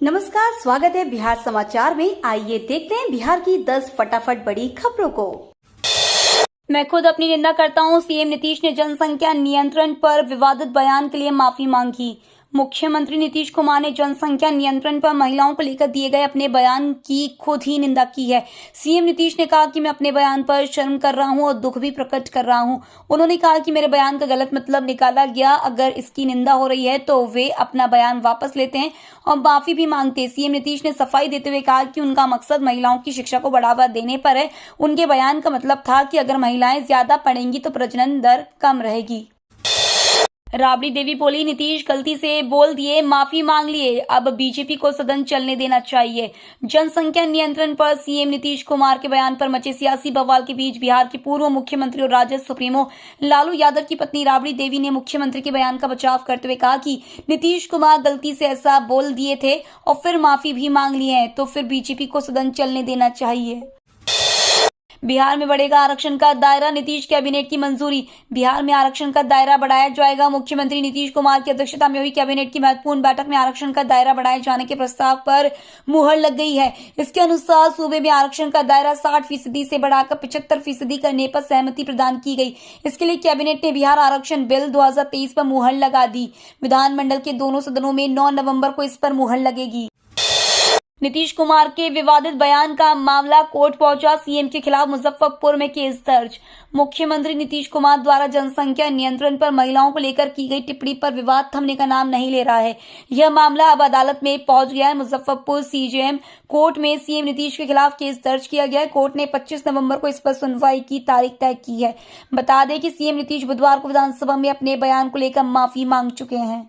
नमस्कार, स्वागत है बिहार समाचार में। आइए देखते हैं बिहार की 10 फटाफट बड़ी खबरों को। मैं खुद अपनी निंदा करता हूं। सीएम नीतीश ने जनसंख्या नियंत्रण पर विवादित बयान के लिए माफी मांगी। मुख्यमंत्री नीतीश कुमार ने जनसंख्या नियंत्रण पर महिलाओं को लेकर दिए गए अपने बयान की खुद ही निंदा की है। सीएम नीतीश ने कहा कि मैं अपने बयान पर शर्म कर रहा हूं और दुख भी प्रकट कर रहा हूं। उन्होंने कहा कि मेरे बयान का गलत मतलब निकाला गया। अगर इसकी निंदा हो रही है तो वे अपना बयान वापस लेते हैं और माफी भी मांगते हैं। सीएम नीतीश ने सफाई देते हुए कहा कि उनका मकसद महिलाओं की शिक्षा को बढ़ावा देने पर है। उनके बयान का मतलब था कि अगर महिलाएं ज्यादा पढ़ेंगी तो प्रजनन दर कम रहेगी। राबड़ी देवी बोली, नीतीश गलती से बोल दिए, माफी मांग लिए, अब बीजेपी को सदन चलने देना चाहिए। जनसंख्या नियंत्रण पर सीएम नीतीश कुमार के बयान पर मचे सियासी बवाल के बीच बिहार के पूर्व मुख्यमंत्री और राजद सुप्रीमो लालू यादव की पत्नी राबड़ी देवी ने मुख्यमंत्री के बयान का बचाव करते हुए कहा कि नीतीश कुमार गलती से ऐसा बोल दिए थे और फिर माफी भी मांग लिए हैं, तो फिर बीजेपी को सदन चलने देना चाहिए। बिहार में बढ़ेगा आरक्षण का दायरा, नीतीश कैबिनेट की मंजूरी। बिहार में आरक्षण का दायरा बढ़ाया जाएगा। मुख्यमंत्री नीतीश कुमार की अध्यक्षता में हुई कैबिनेट की महत्वपूर्ण बैठक में आरक्षण का दायरा बढ़ाए जाने के प्रस्ताव पर मुहर लग गई है। इसके अनुसार सूबे में आरक्षण का दायरा 60% से बढ़ाकर 75% करने पर सहमति प्रदान की गई। इसके लिए कैबिनेट ने बिहार आरक्षण बिल 2023 पर मुहर लगा दी। विधानमंडल के दोनों सदनों में 9 नवंबर को इस पर मुहर लगेगी। नीतीश कुमार के विवादित बयान का मामला कोर्ट पहुंचा। सीएम के खिलाफ मुजफ्फरपुर में केस दर्ज। मुख्यमंत्री नीतीश कुमार द्वारा जनसंख्या नियंत्रण पर महिलाओं को लेकर की गई टिप्पणी पर विवाद थमने का नाम नहीं ले रहा है। यह मामला अब अदालत में पहुंच गया है। मुजफ्फरपुर सीजेएम कोर्ट में सीएम नीतीश के खिलाफ केस दर्ज किया गया है। कोर्ट ने 25 नवंबर को इस पर सुनवाई की तारीख तय की है। बता दें कि सीएम नीतीश बुधवार को विधानसभा में अपने बयान को लेकर माफी मांग चुके हैं।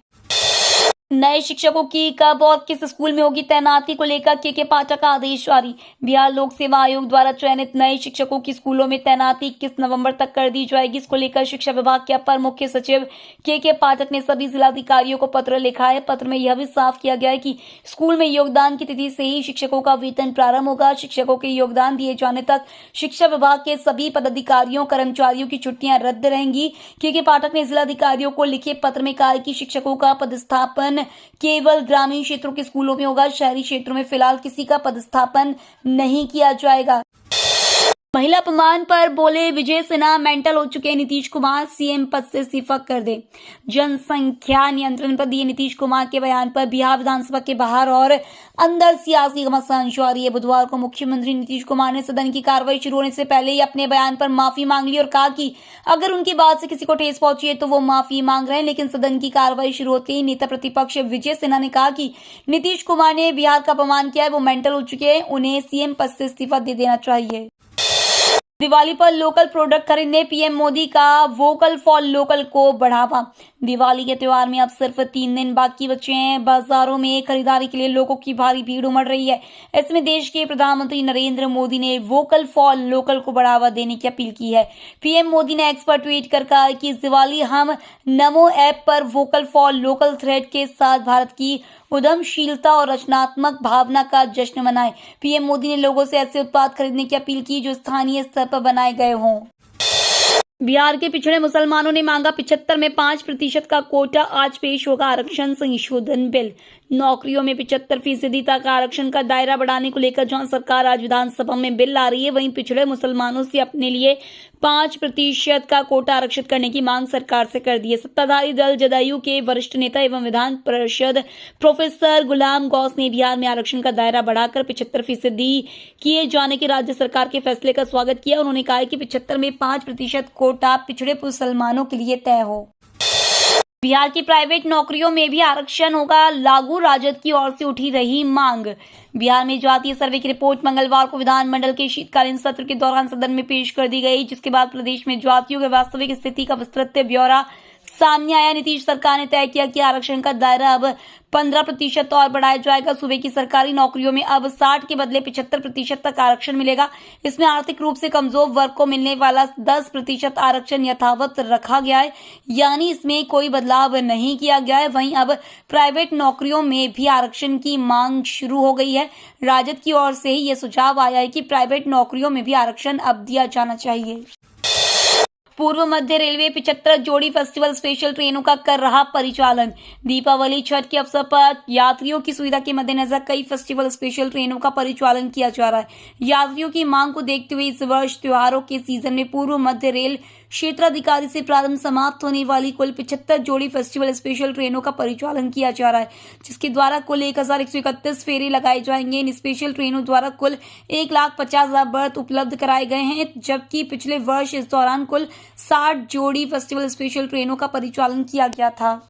नए शिक्षकों की कब और किस स्कूल में होगी तैनाती को लेकर के पाठक का आदेश जारी। बिहार लोक सेवा आयोग द्वारा चयनित नए शिक्षकों की स्कूलों में तैनाती 21 नवंबर तक कर दी जाएगी। इसको लेकर शिक्षा विभाग के अपर मुख्य सचिव के पाठक ने सभी जिलाधिकारियों को पत्र लिखा है। पत्र में यह भी साफ किया गया है कि स्कूल में योगदान की तिथि से ही शिक्षकों का वेतन प्रारंभ होगा। शिक्षकों के योगदान दिए जाने तक शिक्षा विभाग के सभी पदाधिकारियों कर्मचारियों की छुट्टियां रद्द रहेंगी। के पाठक ने जिलाधिकारियों को लिखे पत्र में कहा कि शिक्षकों का पदस्थापन केवल ग्रामीण क्षेत्रों के स्कूलों में होगा। शहरी क्षेत्रों में फिलहाल किसी का पदस्थापन नहीं किया जाएगा। महिला अपमान पर बोले विजय सिन्हा, मेंटल हो चुके नीतीश कुमार, सीएम पद से इस्तीफा कर दे। जनसंख्या नियंत्रण पर दिए नीतीश कुमार के बयान पर बिहार विधानसभा के बाहर और अंदर सियासी घमासान जारी है। बुधवार को मुख्यमंत्री नीतीश कुमार ने सदन की कार्रवाई शुरू होने से पहले ही अपने बयान पर माफी मांग ली और कहा कि अगर उनकी बात से किसी को ठेस पहुंची है तो वो माफी मांग रहे हैं। लेकिन सदन की कार्रवाई शुरू होते ही नेता प्रतिपक्ष विजय सिन्हा ने कहा कि नीतीश कुमार ने बिहार का अपमान किया है, वो मेंटल हो चुके हैं, उन्हें सीएम पद से इस्तीफा दे देना चाहिए। दिवाली पर लोकल प्रोडक्ट खरीदने पीएम मोदी का वोकल फॉर लोकल को बढ़ावा। दिवाली के त्योहार में अब सिर्फ 3 दिन बाकी बचे हैं। बाजारों में खरीदारी के लिए लोगों की भारी भीड़ उमड़ रही है। इसमें देश के प्रधानमंत्री नरेंद्र मोदी ने वोकल फॉर लोकल को बढ़ावा देने की अपील की है। पीएम मोदी ने एक्स पर ट्वीट कर कहा कि इस दिवाली हम नमो ऐप पर वोकल फॉर लोकल थ्रेड के साथ भारत की उद्यमशीलता और रचनात्मक भावना का जश्न मनाएं। पीएम मोदी ने लोगों से ऐसे उत्पाद खरीदने की अपील की जो स्थानीय स्तर पर बनाए गए हों। बिहार के पिछड़े मुसलमानों ने मांगा 75 में 5% का कोटा। आज पेश होगा आरक्षण संशोधन बिल। नौकरियों में 75% तक आरक्षण का दायरा बढ़ाने को लेकर जहां सरकार आज विधानसभा में बिल ला रही है, वहीं पिछड़े मुसलमानों से अपने लिए 5% का कोटा आरक्षित करने की मांग सरकार से कर दी है। सत्ताधारी दल जदयू के वरिष्ठ नेता एवं विधान परिषद प्रोफेसर गुलाम गौस ने बिहार में आरक्षण का दायरा बढ़ाकर 75% किए जाने के राज्य सरकार के फैसले का स्वागत किया। उन्होंने कहा कि 75 में 5% कोटा पिछड़े मुसलमानों के लिए तय हो। बिहार की प्राइवेट नौकरियों में भी आरक्षण होगा लागू, राजद की ओर से उठी रही मांग। बिहार में जातीय सर्वे की रिपोर्ट मंगलवार को विधानमंडल के शीतकालीन सत्र के दौरान सदन में पेश कर दी गई, जिसके बाद प्रदेश में जातियों की वास्तविक स्थिति का विस्तृत ब्यौरा सामने आया। नीतीश सरकार ने तय किया कि आरक्षण का दायरा अब 15% और बढ़ाया जाएगा। सूबे की सरकारी नौकरियों में अब 60 के बदले 75% तक आरक्षण मिलेगा। इसमें आर्थिक रूप से कमजोर वर्ग को मिलने वाला 10% आरक्षण यथावत रखा गया है, यानी इसमें कोई बदलाव नहीं किया गया है। वहीं अब प्राइवेट नौकरियों में भी आरक्षण की मांग शुरू हो गई है। राजद की ओर से ही यह सुझाव आया है कि प्राइवेट नौकरियों में भी आरक्षण अब दिया जाना चाहिए। पूर्व मध्य रेलवे 75 जोड़ी फेस्टिवल स्पेशल ट्रेनों का कर रहा परिचालन। दीपावली छठ के अवसर पर यात्रियों की सुविधा के मद्देनजर कई फेस्टिवल स्पेशल ट्रेनों का परिचालन किया जा रहा है। यात्रियों की मांग को देखते हुए इस वर्ष त्योहारों के सीजन में पूर्व मध्य रेल क्षेत्राधिकारी से प्रारंभ समाप्त होने वाली कुल 75 जोड़ी फेस्टिवल स्पेशल ट्रेनों का परिचालन किया जा रहा है, जिसके द्वारा कुल 1131 फेरे लगाए जाएंगे। इन स्पेशल ट्रेनों द्वारा कुल 1,50,000 बर्थ उपलब्ध कराए गए हैं, जबकि पिछले वर्ष इस दौरान कुल 60 जोड़ी फेस्टिवल स्पेशल ट्रेनों का परिचालन किया गया था।